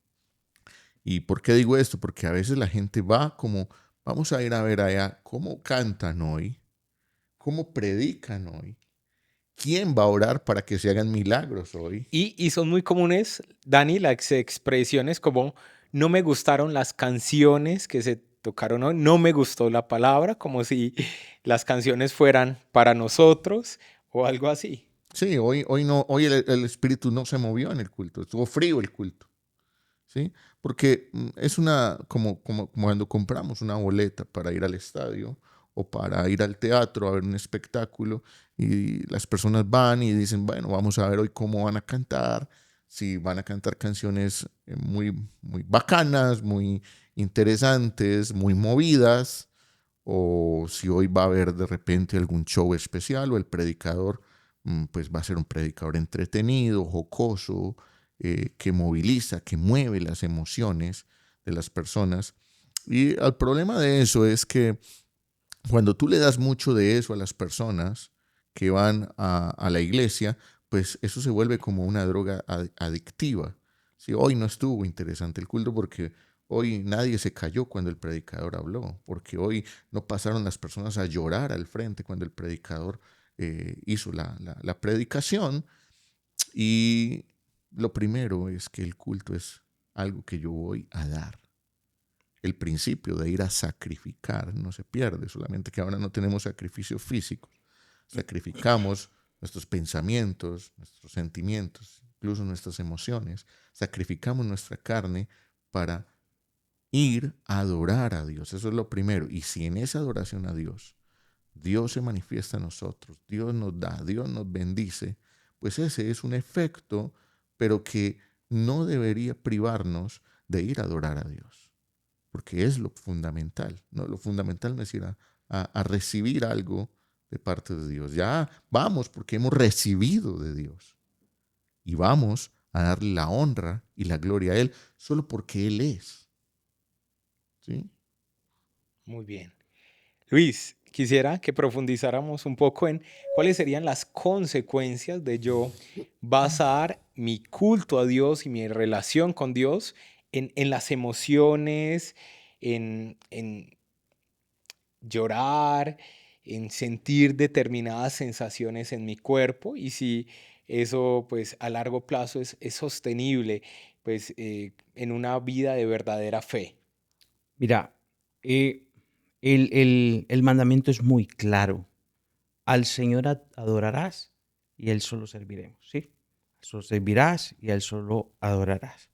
¿Y por qué digo esto? Porque a veces la gente va como, vamos a ir a ver allá cómo cantan hoy, cómo predican hoy, quién va a orar para que se hagan milagros hoy. Y son muy comunes, Dani, las expresiones como no me gustaron las canciones que se tocaron hoy, no me gustó la palabra, como si las canciones fueran para nosotros o algo así. Sí, hoy no, hoy el espíritu no se movió en el culto, estuvo frío el culto. ¿Sí? Porque es como cuando compramos una boleta para ir al estadio o para ir al teatro a ver un espectáculo y las personas van y dicen, bueno, vamos a ver hoy cómo van a cantar, si van a cantar canciones muy bacanas, muy interesantes, muy movidas, o si hoy va a haber de repente algún show especial o el predicador pues va a ser un predicador entretenido, jocoso, que moviliza, que mueve las emociones de las personas. Y el problema de eso es que cuando tú le das mucho de eso a las personas que van a la iglesia, pues eso se vuelve como una droga adictiva. Sí, hoy no estuvo interesante el culto porque hoy nadie se cayó cuando el predicador habló, porque hoy no pasaron las personas a llorar al frente cuando el predicador hizo la predicación. Y lo primero es que el culto es algo que yo voy a dar. El principio de ir a sacrificar no se pierde, solamente que ahora no tenemos sacrificios físicos. Sacrificamos nuestros pensamientos, nuestros sentimientos, incluso nuestras emociones. Sacrificamos nuestra carne para ir a adorar a Dios. Eso es lo primero. Y si en esa adoración a Dios, Dios se manifiesta a nosotros, Dios nos da, Dios nos bendice, pues ese es un efecto, pero que no debería privarnos de ir a adorar a Dios, porque es lo fundamental, ¿no? Lo fundamental no es ir a recibir algo de parte de Dios. Ya vamos porque hemos recibido de Dios y vamos a darle la honra y la gloria a Él solo porque Él es. ¿Sí? Muy bien. Luis, quisiera que profundizáramos un poco en cuáles serían las consecuencias de yo basar mi culto a Dios y mi relación con Dios en las emociones, en llorar, en sentir determinadas sensaciones en mi cuerpo y si eso pues a largo plazo es sostenible pues en una vida de verdadera fe. Mira, el mandamiento es muy claro. Al Señor adorarás y a Él solo serviremos, ¿sí? Solo servirás y a Él solo adorarás.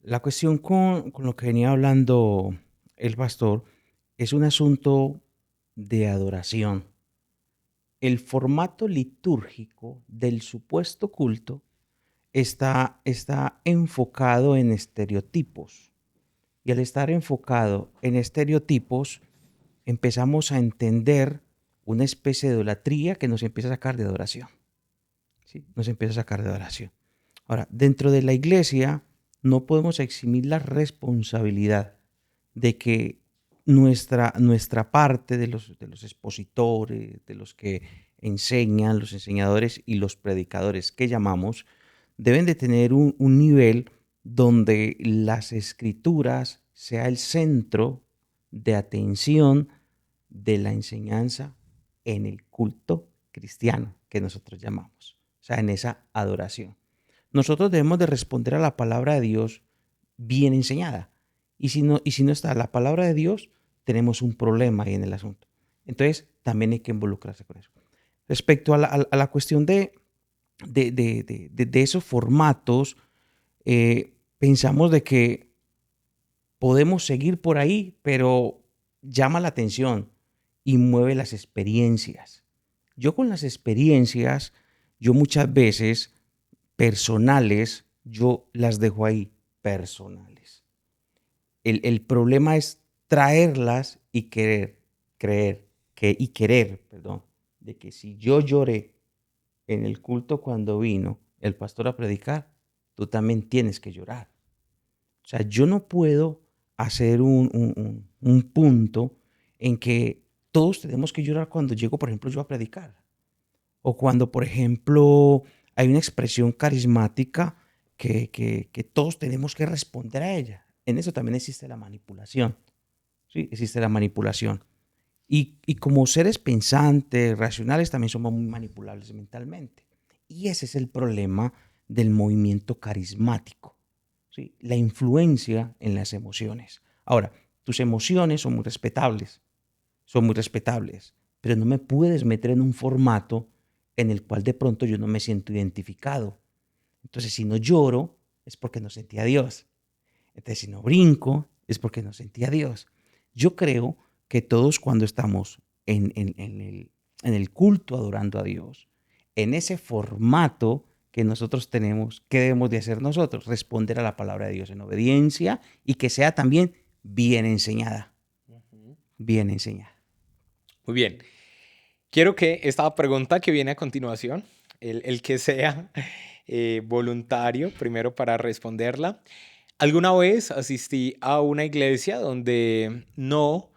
La cuestión con lo que venía hablando el pastor es un asunto de adoración. El formato litúrgico del supuesto culto está enfocado en estereotipos. Y al estar enfocado en estereotipos, empezamos a entender una especie de idolatría que nos empieza a sacar de adoración. ¿Sí? Nos empieza a sacar de adoración. Ahora, dentro de la iglesia no podemos eximir la responsabilidad de que nuestra parte de los expositores, de los que enseñan, los enseñadores y los predicadores que llamamos, deben de tener un nivel donde las escrituras sea el centro de atención de la enseñanza en el culto cristiano que nosotros llamamos, o sea, en esa adoración. Nosotros debemos de responder a la palabra de Dios bien enseñada. Y si no está la palabra de Dios, tenemos un problema ahí en el asunto. Entonces, también hay que involucrarse con eso. Respecto a la cuestión de esos formatos, pensamos de que podemos seguir por ahí, pero llama la atención y mueve las experiencias. Yo con las experiencias, yo muchas veces personales, yo las dejo ahí personales. El problema es traerlas y querer creer y querer, perdón, de que si yo lloré en el culto cuando vino el pastor a predicar, tú también tienes que llorar. O sea, yo no puedo hacer un punto en que todos tenemos que llorar cuando llego, por ejemplo, yo a predicar. O cuando, por ejemplo, hay una expresión carismática que todos tenemos que responder a ella. En eso también existe la manipulación. Sí, existe la manipulación. Y como seres pensantes, racionales, también somos muy manipulables mentalmente. Y ese es el problema del movimiento carismático. ¿Sí? La influencia en las emociones. Ahora, tus emociones son muy respetables, pero no me puedes meter en un formato en el cual de pronto yo no me siento identificado. Entonces, si no lloro, es porque no sentí a Dios. Entonces, si no brinco, es porque no sentí a Dios. Yo creo que todos cuando estamos en el culto adorando a Dios, en ese formato que nosotros tenemos, ¿qué debemos de hacer nosotros? Responder a la palabra de Dios en obediencia y que sea también bien enseñada. Bien enseñada. Muy bien. Quiero que esta pregunta que viene a continuación, el que sea voluntario, primero para responderla. Alguna vez asistí a una iglesia donde no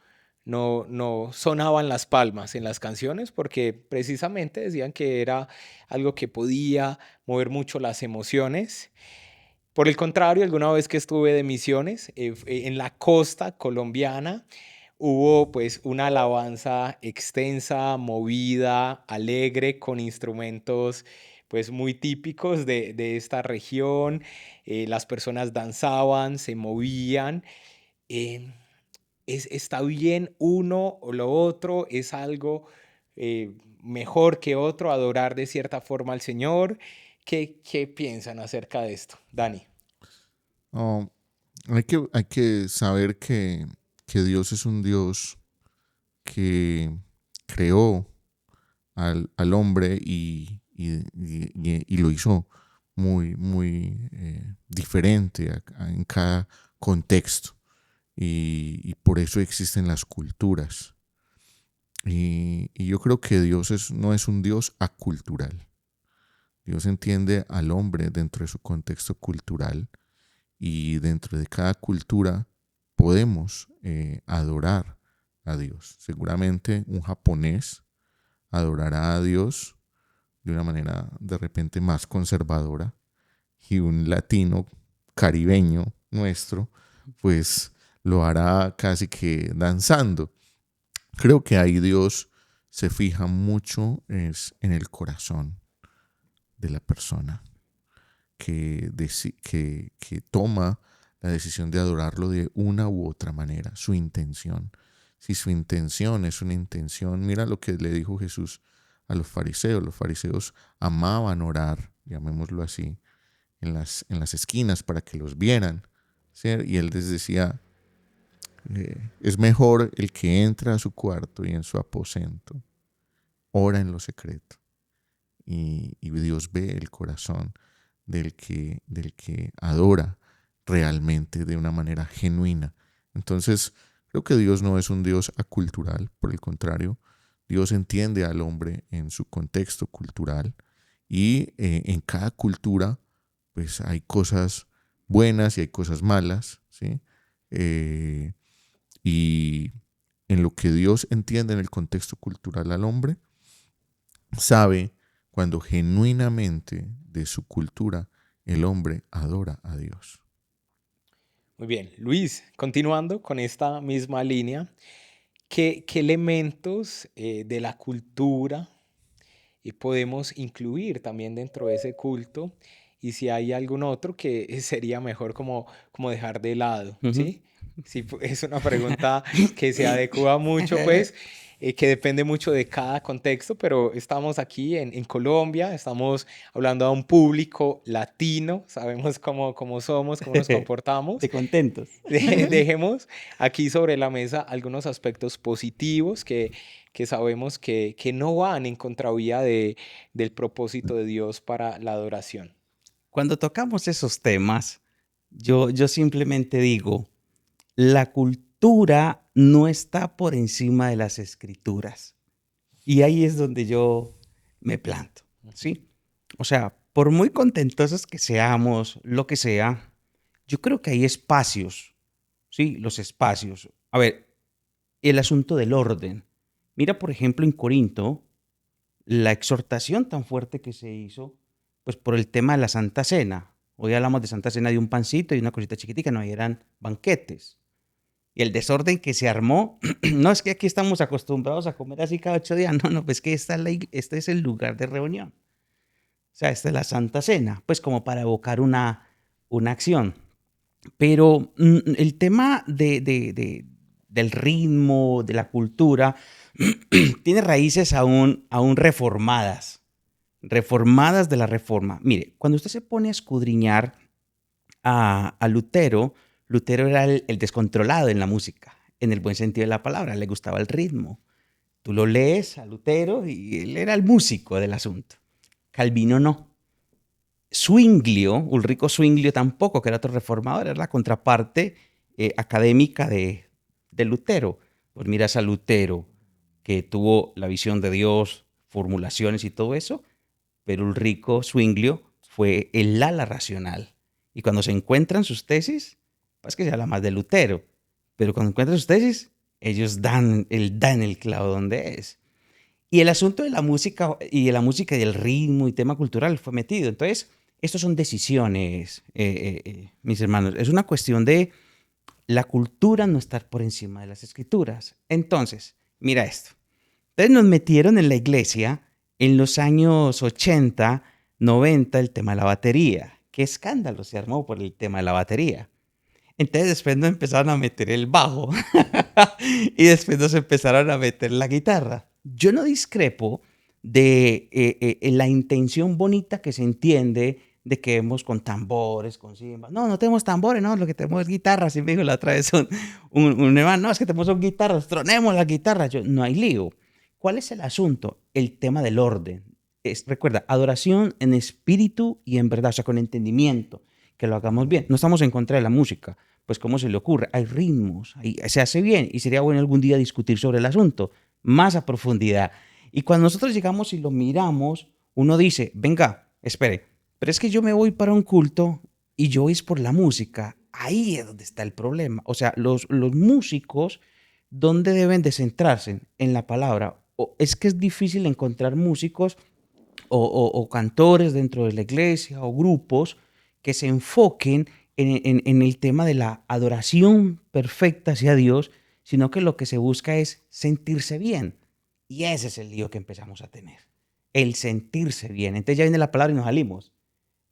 sonaban las palmas en las canciones porque precisamente decían que era algo que podía mover mucho las emociones. Por el contrario, alguna vez que estuve de misiones en la costa colombiana, hubo pues una alabanza extensa, movida, alegre, con instrumentos pues muy típicos de esta región. Las personas danzaban, se movían. eh, ¿Está bien uno o lo otro? ¿Es algo mejor que otro adorar de cierta forma al Señor? ¿Qué piensan acerca de esto, Dani? Oh, hay que saber que Dios es un Dios que creó al hombre y lo hizo muy diferente en cada contexto. Y por eso existen las culturas. Y yo creo que Dios no es un Dios acultural. Dios entiende al hombre dentro de su contexto cultural y dentro de cada cultura podemos adorar a Dios. Seguramente un japonés adorará a Dios de una manera de repente más conservadora y un latino caribeño nuestro pues lo hará casi que danzando. Creo que ahí Dios se fija mucho en el corazón de la persona que toma la decisión de adorarlo de una u otra manera, su intención. Si su intención es una intención, mira lo que le dijo Jesús a los fariseos. Los fariseos amaban orar, llamémoslo así, en las esquinas para que los vieran, ¿sí? Y él les decía, es mejor el que entra a su cuarto y en su aposento, ora en lo secreto. Y Dios ve el corazón del que adora realmente de una manera genuina. Entonces, creo que Dios no es un Dios acultural, por el contrario, Dios entiende al hombre en su contexto cultural y en cada cultura pues hay cosas buenas y hay cosas malas, ¿sí? Eh, y en lo que Dios entiende en el contexto cultural al hombre, sabe cuando genuinamente de su cultura el hombre adora a Dios. Muy bien, Luis, continuando con esta misma línea, ¿qué elementos de la cultura podemos incluir también dentro de ese culto? Y si hay algún otro que sería mejor como dejar de lado, Ujú. ¿sí? Sí, es una pregunta que se adecua mucho, pues, que depende mucho de cada contexto, pero estamos aquí en Colombia, estamos hablando a un público latino, sabemos cómo somos, cómo nos comportamos. De contentos. Dejemos aquí sobre la mesa algunos aspectos positivos que sabemos que no van en contravía del propósito de Dios para la adoración. Cuando tocamos esos temas, yo simplemente digo, la cultura cultura no está por encima de las escrituras. Y ahí es donde yo me planto, ¿sí? O sea, por muy contentosos que seamos, lo que sea, yo creo que hay espacios, ¿sí? Los espacios. A ver, el asunto del orden. Mira, por ejemplo, en Corinto, la exhortación tan fuerte que se hizo, pues por el tema de la Santa Cena. Hoy hablamos de Santa Cena de un pancito y una cosita chiquitica, no, eran banquetes. Y el desorden que se armó, no es que aquí estamos acostumbrados a comer así cada 8 días, no, pues que este es el lugar de reunión. O sea, esta es la Santa Cena, pues como para evocar una acción. Pero el tema del ritmo, de la cultura, tiene raíces aún reformadas de la Reforma. Mire, cuando usted se pone a escudriñar a Lutero, Lutero era el descontrolado en la música, en el buen sentido de la palabra, le gustaba el ritmo. Tú lo lees a Lutero y él era el músico del asunto. Calvino no. Zwinglio, Ulrico Zwinglio tampoco, que era otro reformador, era la contraparte académica de Lutero. Pues miras a Lutero, que tuvo la visión de Dios, formulaciones y todo eso, pero Ulrico Zwinglio fue el ala racional. Y cuando se encuentran sus tesis, pues que se habla más de Lutero, pero cuando encuentran sus tesis, ellos dan el clavo donde es. Y el asunto de la música y el ritmo y tema cultural fue metido. Entonces, estos son decisiones, mis hermanos. Es una cuestión de la cultura no estar por encima de las escrituras. Entonces, mira esto. Entonces nos metieron en la iglesia en los años 80, 90 el tema de la batería. Qué escándalo se armó por el tema de la batería. Entonces después nos empezaron a meter el bajo y después nos empezaron a meter la guitarra. Yo no discrepo de la intención bonita que se entiende de que vemos con tambores, con cimbas. No, no tenemos tambores, no, lo que tenemos es guitarras. Y me dijo la otra vez un hermano, no, es que tenemos son guitarras, tronemos las guitarras. Yo, no hay lío. ¿Cuál es el asunto? El tema del orden. Recuerda, adoración en espíritu y en verdad, o sea, con entendimiento, que lo hagamos bien. No estamos en contra de la música, pues ¿cómo se le ocurre? Hay ritmos, se hace bien y sería bueno algún día discutir sobre el asunto, más a profundidad. Y cuando nosotros llegamos y lo miramos, uno dice, venga, espere, pero es que yo me voy para un culto y yo es por la música. Ahí es donde está el problema. O sea, los músicos, ¿dónde deben de centrarse? En la palabra. Es que es difícil encontrar músicos o cantores dentro de la iglesia o grupos que se enfoquen en el tema de la adoración perfecta hacia Dios, sino que lo que se busca es sentirse bien. Y ese es el lío que empezamos a tener, el sentirse bien. Entonces ya viene la palabra y nos salimos.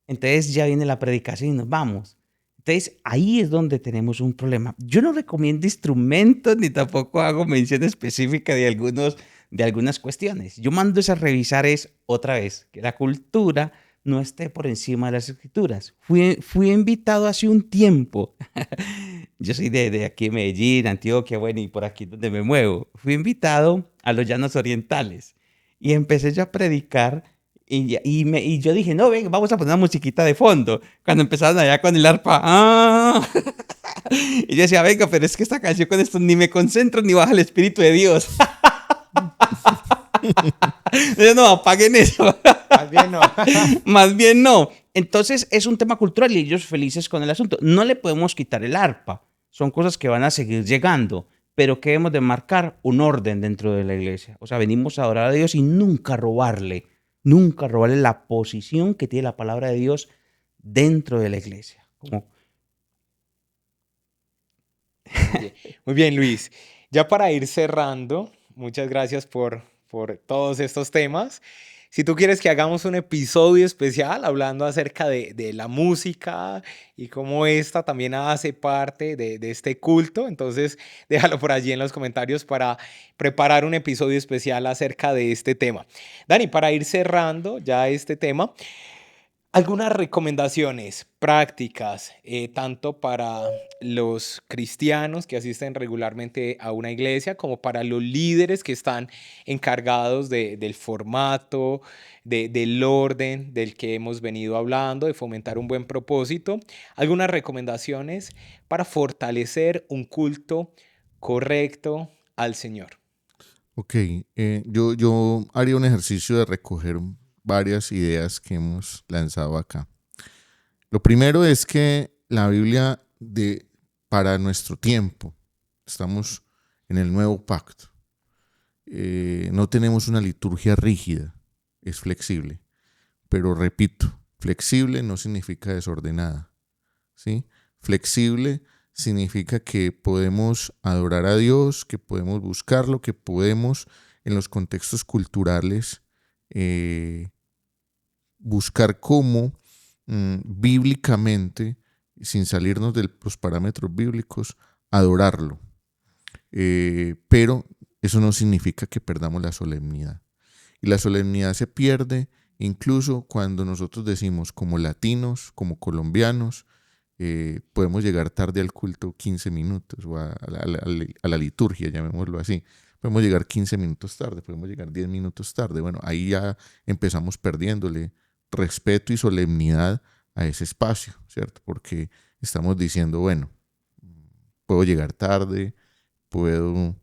Entonces ya viene la predicación y nos vamos. Entonces ahí es donde tenemos un problema. Yo no recomiendo instrumentos ni tampoco hago mención específica de algunas cuestiones. Yo mando a revisar otra vez que la cultura no esté por encima de las escrituras. Fui invitado hace un tiempo. Yo soy de aquí de Medellín, Antioquia, bueno, y por aquí donde me muevo. Fui invitado a los Llanos Orientales y empecé yo a predicar y yo dije, no, ven, vamos a poner una musiquita de fondo. Cuando empezaron allá con el arpa, ¡ah! Y yo decía, venga, pero es que esta canción con esto ni me concentro ni baja el Espíritu de Dios. Yo, no, apaguen eso. Más bien no. Más bien no. Entonces es un tema cultural y ellos felices con el asunto. No le podemos quitar el arpa. Son cosas que van a seguir llegando, pero que hemos de marcar un orden dentro de la iglesia. O sea, venimos a adorar a Dios y nunca robarle la posición que tiene la palabra de Dios dentro de la iglesia. Muy bien, Luis. Ya para ir cerrando, muchas gracias por todos estos temas. Si tú quieres que hagamos un episodio especial hablando acerca de la música y cómo esta también hace parte de este culto, entonces déjalo por allí en los comentarios para preparar un episodio especial acerca de este tema. Dani, para ir cerrando ya este tema, algunas recomendaciones prácticas, tanto para los cristianos que asisten regularmente a una iglesia, como para los líderes que están encargados del formato, del orden del que hemos venido hablando, de fomentar un buen propósito. Algunas recomendaciones para fortalecer un culto correcto al Señor? Ok, yo haría un ejercicio de recoger varias ideas que hemos lanzado acá. Lo primero es que la Biblia para nuestro tiempo, estamos en el nuevo pacto, no tenemos una liturgia rígida, es flexible, pero repito, flexible no significa desordenada, ¿sí? Flexible significa que podemos adorar a Dios, que podemos buscarlo, que podemos en los contextos culturales eh, buscar cómo bíblicamente, sin salirnos de los parámetros bíblicos, adorarlo. Pero eso no significa que perdamos la solemnidad. Y la solemnidad se pierde incluso cuando nosotros decimos como latinos, como colombianos, podemos llegar tarde al culto 15 minutos o a la liturgia, llamémoslo así. Podemos llegar 15 minutos tarde, podemos llegar 10 minutos tarde. Bueno, ahí ya empezamos perdiéndole respeto y solemnidad a ese espacio, ¿cierto? Porque estamos diciendo, bueno, puedo llegar tarde, puedo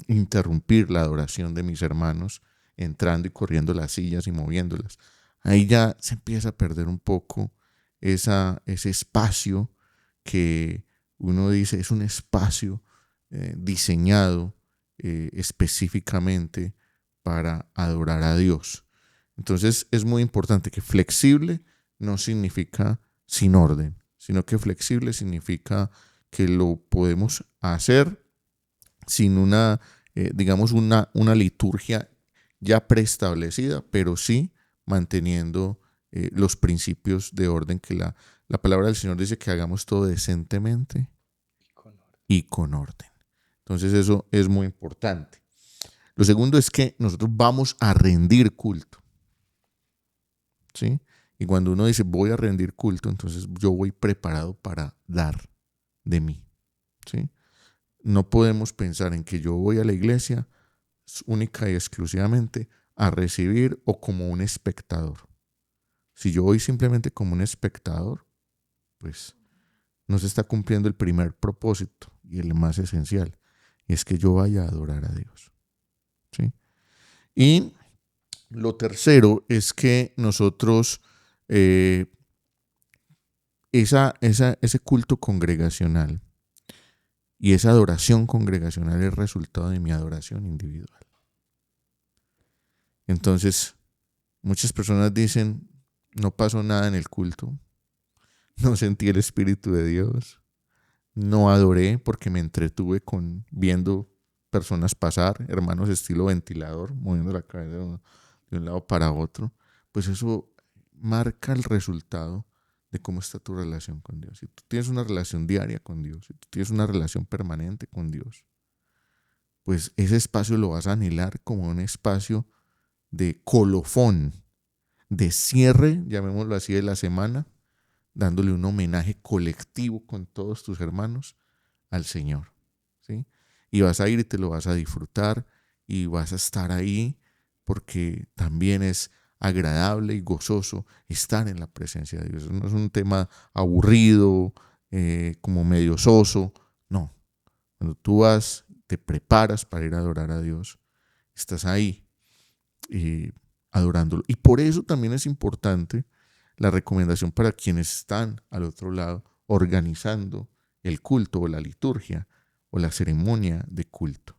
interrumpir la adoración de mis hermanos entrando y corriendo las sillas y moviéndolas. Ahí ya se empieza a perder un poco ese espacio que uno dice es un espacio diseñado específicamente para adorar a Dios. Entonces es muy importante que flexible no significa sin orden, sino que flexible significa que lo podemos hacer sin digamos, una liturgia ya preestablecida, pero sí manteniendo los principios de orden que la palabra del Señor dice que hagamos todo decentemente y con orden. Entonces eso es muy importante. Lo segundo es que nosotros vamos a rendir culto, ¿sí? Y cuando uno dice voy a rendir culto, entonces yo voy preparado para dar de mí, ¿sí? No podemos pensar en que yo voy a la iglesia única y exclusivamente a recibir o como un espectador. Si yo voy simplemente como un espectador, pues no se está cumpliendo el primer propósito y el más esencial, y es que yo vaya a adorar a Dios, ¿sí? Y lo tercero es que nosotros, ese culto congregacional y esa adoración congregacional es resultado de mi adoración individual. Entonces, muchas personas dicen, no pasó nada en el culto, no sentí el Espíritu de Dios, no adoré porque me entretuve viendo personas pasar, hermanos estilo ventilador, moviendo la cabeza de un lado para otro. Pues eso marca el resultado de cómo está tu relación con Dios. Si tú tienes una relación diaria con Dios, si tú tienes una relación permanente con Dios, pues ese espacio lo vas a anhelar como un espacio de colofón, de cierre, llamémoslo así, de la semana, dándole un homenaje colectivo con todos tus hermanos al Señor, ¿sí? Y vas a ir y te lo vas a disfrutar y vas a estar ahí porque también es agradable y gozoso estar en la presencia de Dios. No es un tema aburrido, como medio soso, no. Cuando tú vas, te preparas para ir a adorar a Dios, estás ahí adorándolo. Y por eso también es importante la recomendación para quienes están al otro lado organizando el culto o la liturgia o la ceremonia de culto.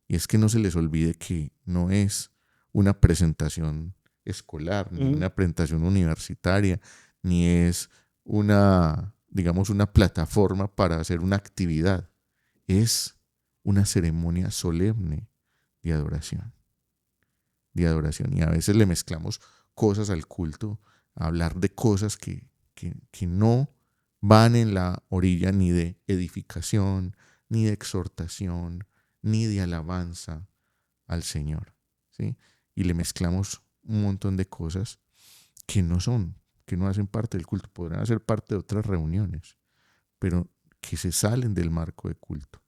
Y es que no se les olvide que no es una presentación escolar, ni una presentación universitaria, ni es digamos, una plataforma para hacer una actividad. Es una ceremonia solemne de adoración. Y a veces le mezclamos cosas al culto, a hablar de cosas que no van en la orilla ni de edificación, ni de exhortación, ni de alabanza al Señor, ¿sí? Y le mezclamos un montón de cosas que no hacen parte del culto, podrán hacer parte de otras reuniones, pero que se salen del marco de culto.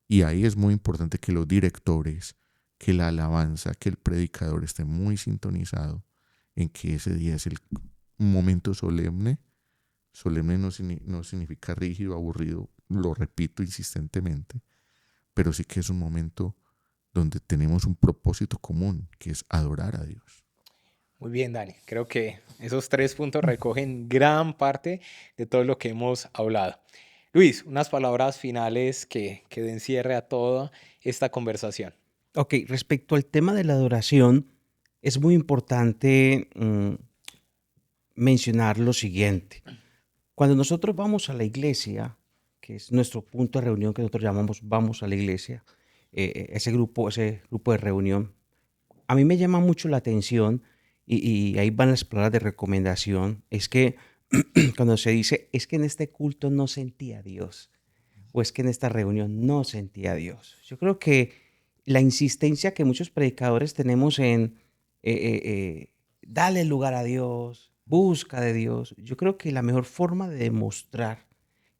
Y ahí es muy importante que los directores, que la alabanza, que el predicador esté muy sintonizado en que ese día es un momento solemne. Solemne no significa rígido, aburrido, lo repito insistentemente, pero sí que es un momento donde tenemos un propósito común, que es adorar a Dios. Muy bien, Dani. Creo que esos 3 puntos recogen gran parte de todo lo que hemos hablado. Luis, unas palabras finales que den cierre a toda esta conversación. Ok, respecto al tema de la adoración, es muy importante mencionar lo siguiente. Cuando nosotros vamos a la iglesia, que es nuestro punto de reunión que nosotros llamamos vamos a la iglesia, ese grupo de reunión, a mí me llama mucho la atención y ahí van las palabras de recomendación, es que cuando se dice, es que en este culto no sentía a Dios, o es que en esta reunión no sentía a Dios. Yo creo que la insistencia que muchos predicadores tenemos en dale lugar a Dios, busca de Dios, yo creo que la mejor forma de demostrar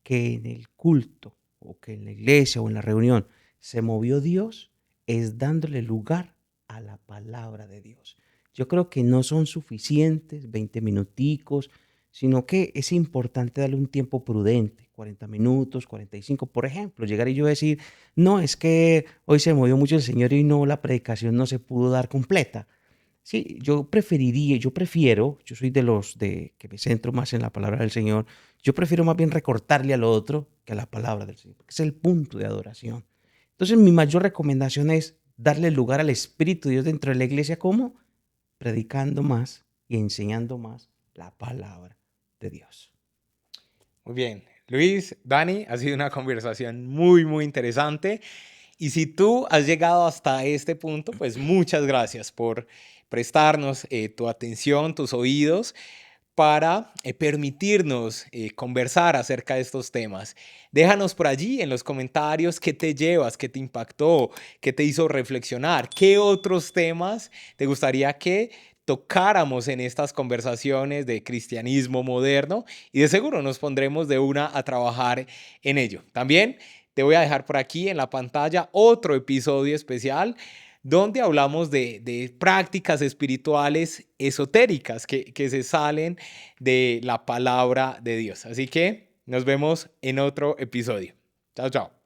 que en el culto o que en la iglesia o en la reunión se movió Dios es dándole lugar a la palabra de Dios. Yo creo que no son suficientes 20 minuticos, sino que es importante darle un tiempo prudente, 40 minutos, 45, por ejemplo, llegar y yo decir, no, es que hoy se movió mucho el Señor y no, la predicación no se pudo dar completa. Sí, yo soy de los que me centro más en la palabra del Señor, yo prefiero más bien recortarle a lo otro que a la palabra del Señor, porque es el punto de adoración. Entonces, mi mayor recomendación es darle lugar al Espíritu de Dios dentro de la iglesia, ¿cómo? Predicando más y enseñando más la palabra de Dios. Muy bien. Luis, Dani, ha sido una conversación muy, muy interesante. Y si tú has llegado hasta este punto, pues muchas gracias por prestarnos tu atención, tus oídos, para permitirnos conversar acerca de estos temas. Déjanos por allí en los comentarios qué te llevas, qué te impactó, qué te hizo reflexionar, qué otros temas te gustaría que tocáramos en estas conversaciones de cristianismo moderno, y de seguro nos pondremos de una a trabajar en ello. También te voy a dejar por aquí en la pantalla otro episodio especial donde hablamos de prácticas espirituales esotéricas que se salen de la palabra de Dios. Así que nos vemos en otro episodio. Chao, chao.